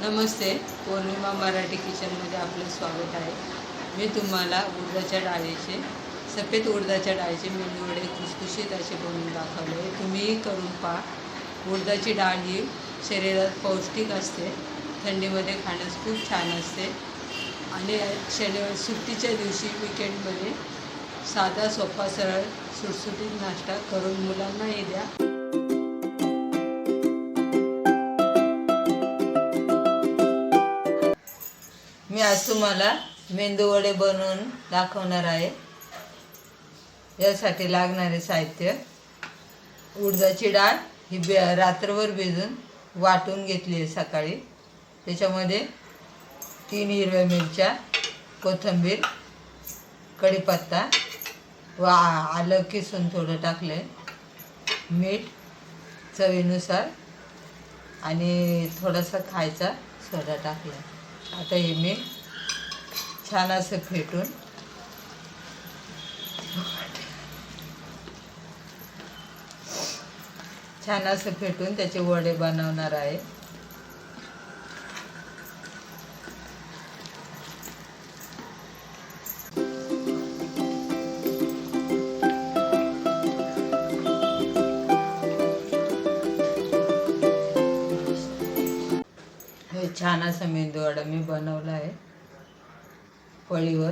नमस्ते, पौर्णिमा मराठी किचनमध्ये आपलं स्वागत आहे। मी तुम्हाला उडदाच्या डाळीचे सफेद उडदाच्या डाळीचे मेंदू वडे खुसखुशीत असे बनवून दाखवले। तुम्हीही करून पहा। उडदाची डाळ ही शरीरात पौष्टिक असते, थंडीमध्ये खाण्यास खूप छान असते आणि शनिवार सुट्टीच्या दिवशी विकेंडमध्ये साधा सोपा सरळ सुटसुटीत नाश्ता करून मुलांनाही द्या। मी आज तुम्हाला मेंदू वडे बनवून दाखवणार आहे। यासाठी लागणारे साहित्य: उडदाची डाळ ही रात्रभर भिजून वाटून घेतली आहे सकाळी। त्याच्यामध्ये 3 हिरव्या मिरच्या, कोथिंबीर, कढीपत्ता व आलं किसून थोडं टाकले, मीठ चवीनुसार आणि थोडासा खायचा सोडा टाकला। आता हे मी छान असं फेटून त्याचे वडे बनवणार आहे। हे छान असं मेंदू वडा मी बनवला आहे पळीवर।